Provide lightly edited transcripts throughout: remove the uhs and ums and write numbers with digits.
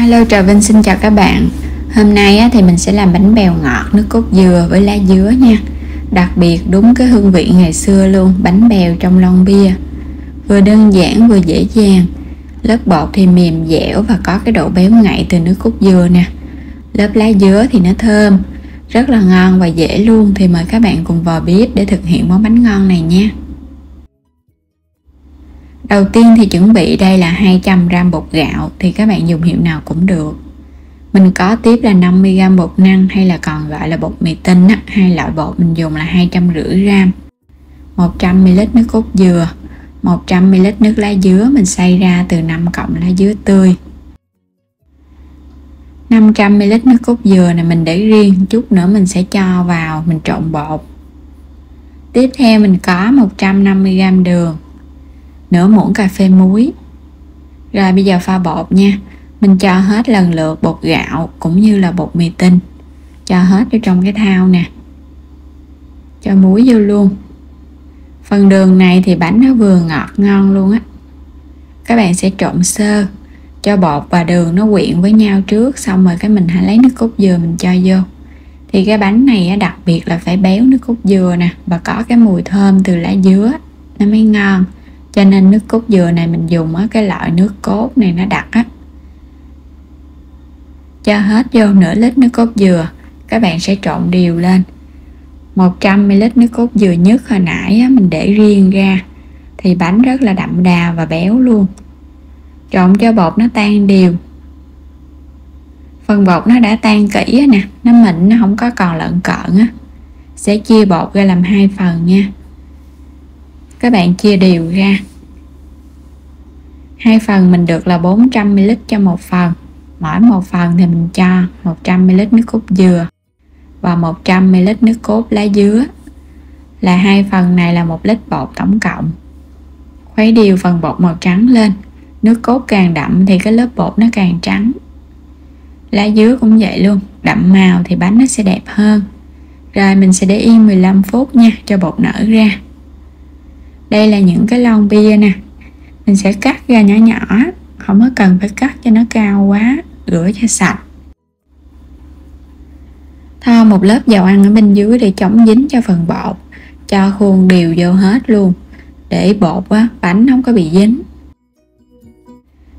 Alo, Trà Vinh xin chào các bạn. Hôm nay thì mình sẽ làm bánh bèo ngọt nước cốt dừa với lá dứa nha. Đặc biệt đúng cái hương vị ngày xưa luôn, bánh bèo trong lon bia. Vừa đơn giản vừa dễ dàng. Lớp bột thì mềm dẻo và có cái độ béo ngậy từ nước cốt dừa nè. Lớp lá dứa thì nó thơm, rất là ngon và dễ luôn. Thì mời các bạn cùng vào bếp để thực hiện món bánh ngon này nha. Đầu tiên thì chuẩn bị đây là 200g bột gạo, thì các bạn dùng hiệu nào cũng được. Mình có tiếp là 50g bột năng hay là còn gọi là bột mì tinh á, hai loại bột mình dùng là 250g. 100ml nước cốt dừa, 100ml nước lá dứa mình xay ra từ 5 cọng lá dứa tươi. 500ml nước cốt dừa này mình để riêng, chút nữa mình sẽ cho vào mình trộn bột. Tiếp theo mình có 150g đường, nửa muỗng cà phê muối. Rồi bây giờ pha bột nha. Mình cho hết lần lượt bột gạo cũng như là bột mì tinh, cho hết vô trong cái thau nè. Cho muối vô luôn. Phần đường này thì bánh nó vừa ngọt ngon luôn á. Các bạn sẽ trộn sơ, cho bột và đường nó quyện với nhau trước, xong rồi cái mình hãy lấy nước cốt dừa mình cho vô. Thì cái bánh này đặc biệt là phải béo nước cốt dừa nè, và có cái mùi thơm từ lá dứa nó mới ngon. Cho nên nước cốt dừa này mình dùng cái loại nước cốt này nó đặc á. Cho hết vô nửa lít nước cốt dừa. Các bạn sẽ trộn đều lên. 100ml nước cốt dừa nhất hồi nãy mình để riêng ra, thì bánh rất là đậm đà và béo luôn. Trộn cho bột nó tan đều. Phần bột nó đã tan kỹ nè, nó mịn, nó không có còn lợn cợn á. Sẽ chia bột ra làm 2 phần nha. Các bạn chia đều ra. 2 phần mình được là 400ml cho một phần. Mỗi một phần thì mình cho 100ml nước cốt dừa và 100ml nước cốt lá dứa. Là 2 phần này là 1 lít bột tổng cộng. Khuấy đều phần bột màu trắng lên. Nước cốt càng đậm thì cái lớp bột nó càng trắng. Lá dứa cũng vậy luôn, đậm màu thì bánh nó sẽ đẹp hơn. Rồi mình sẽ để yên 15 phút nha, cho bột nở ra. Đây là những cái lon bia nè. Mình sẽ cắt ra nhỏ nhỏ, không có cần phải cắt cho nó cao quá, rửa cho sạch. Thoa một lớp dầu ăn ở bên dưới để chống dính cho phần bột. Cho khuôn đều vô hết luôn, để bột bánh không có bị dính.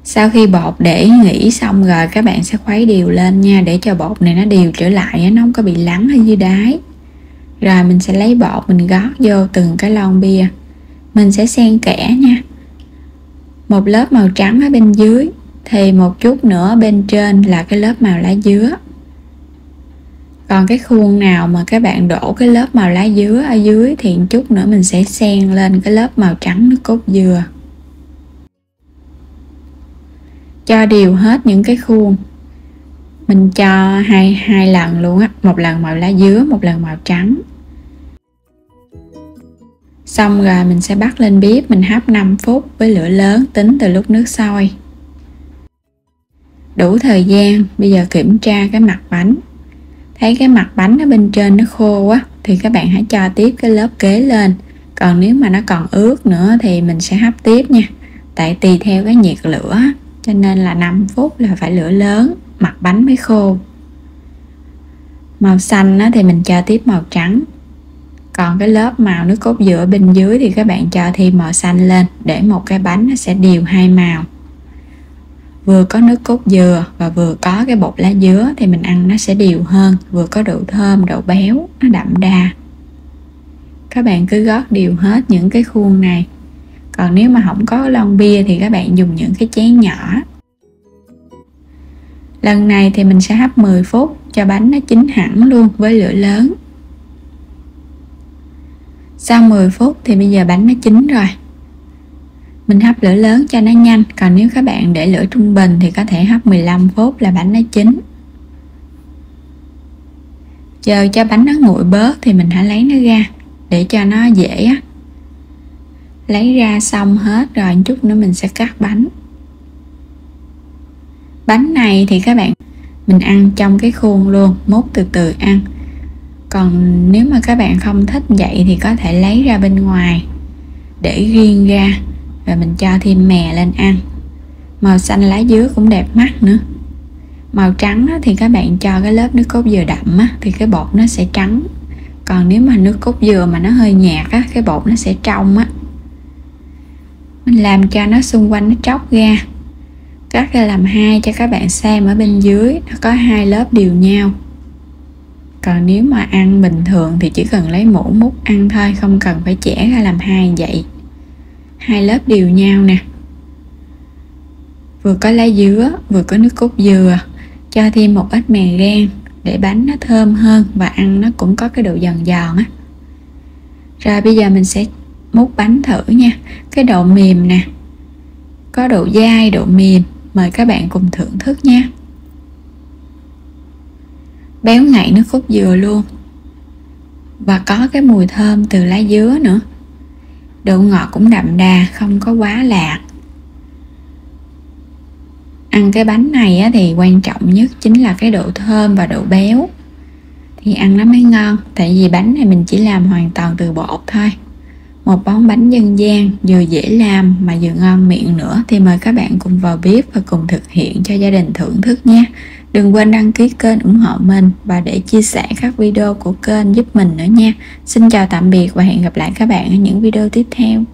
Sau khi bột để nghỉ xong rồi, các bạn sẽ khuấy đều lên nha, để cho bột này nó đều trở lại, nó không có bị lắng ở dưới đáy. Rồi mình sẽ lấy bột mình gót vô từng cái lon bia. Mình sẽ xen kẽ nha. Một lớp màu trắng ở bên dưới, thì một chút nữa bên trên là cái lớp màu lá dứa. Còn cái khuôn nào mà các bạn đổ cái lớp màu lá dứa ở dưới thì chút nữa mình sẽ xen lên cái lớp màu trắng nước cốt dừa. Cho đều hết những cái khuôn. Mình cho hai lần luôn á, một lần màu lá dứa, một lần màu trắng. Xong rồi mình sẽ bắt lên bếp, mình hấp 5 phút với lửa lớn, tính từ lúc nước sôi. Đủ thời gian, bây giờ kiểm tra cái mặt bánh. Thấy cái mặt bánh ở bên trên nó khô quá, thì các bạn hãy cho tiếp cái lớp kế lên. Còn nếu mà nó còn ướt nữa thì mình sẽ hấp tiếp nha. Tại tùy theo cái nhiệt lửa, cho nên là 5 phút là phải lửa lớn, mặt bánh mới khô. Màu xanh thì mình cho tiếp màu trắng. Còn cái lớp màu nước cốt dừa bên dưới thì các bạn cho thêm màu xanh lên, để một cái bánh nó sẽ đều hai màu. Vừa có nước cốt dừa và vừa có cái bột lá dứa thì mình ăn nó sẽ đều hơn, vừa có độ thơm, độ béo, nó đậm đà. Các bạn cứ gót đều hết những cái khuôn này. Còn nếu mà không có lon bia thì các bạn dùng những cái chén nhỏ. Lần này thì mình sẽ hấp 10 phút cho bánh nó chín hẳn luôn với lửa lớn. Sau 10 phút thì bây giờ bánh nó chín rồi. Mình hấp lửa lớn cho nó nhanh. Còn nếu các bạn để lửa trung bình thì có thể hấp 15 phút là bánh nó chín. Chờ cho bánh nó nguội bớt thì mình hãy lấy nó ra, để cho nó dễ á. Lấy ra xong hết rồi, chút nữa mình sẽ cắt bánh. Bánh này thì các bạn mình ăn trong cái khuôn luôn, múc từ từ ăn. Còn nếu mà các bạn không thích vậy thì có thể lấy ra bên ngoài để riêng ra, rồi mình cho thêm mè lên ăn. Màu xanh lá dứa cũng đẹp mắt nữa. Màu trắng á, thì các bạn cho cái lớp nước cốt dừa đậm á, thì cái bột nó sẽ trắng. Còn nếu mà nước cốt dừa mà nó hơi nhạt á, cái bột nó sẽ trong á. Mình làm cho nó xung quanh nó tróc ra, cắt ra làm hai cho các bạn xem. Ở bên dưới nó có hai lớp đều nhau. Còn nếu mà ăn bình thường thì chỉ cần lấy muỗng múc ăn thôi, không cần phải chẻ ra làm hai vậy. Hai lớp đều nhau nè, vừa có lá dứa vừa có nước cốt dừa. Cho thêm một ít mè rang để bánh nó thơm hơn và ăn nó cũng có cái độ giòn giòn á. Rồi bây giờ mình sẽ múc bánh thử nha. Cái độ mềm nè, có độ dai, độ mềm, mời các bạn cùng thưởng thức nha. Béo ngậy nước cốt dừa luôn, và có cái mùi thơm từ lá dứa nữa. Độ ngọt cũng đậm đà, không có quá lạc. Ăn cái bánh này á, thì quan trọng nhất chính là cái độ thơm và độ béo, thì ăn nó mới ngon. Tại vì bánh này mình chỉ làm hoàn toàn từ bột thôi. Một món bánh dân gian vừa dễ làm mà vừa ngon miệng nữa, thì mời các bạn cùng vào bếp và cùng thực hiện cho gia đình thưởng thức nha. Đừng quên đăng ký kênh ủng hộ mình và để chia sẻ các video của kênh giúp mình nữa nha. Xin chào tạm biệt và hẹn gặp lại các bạn ở những video tiếp theo.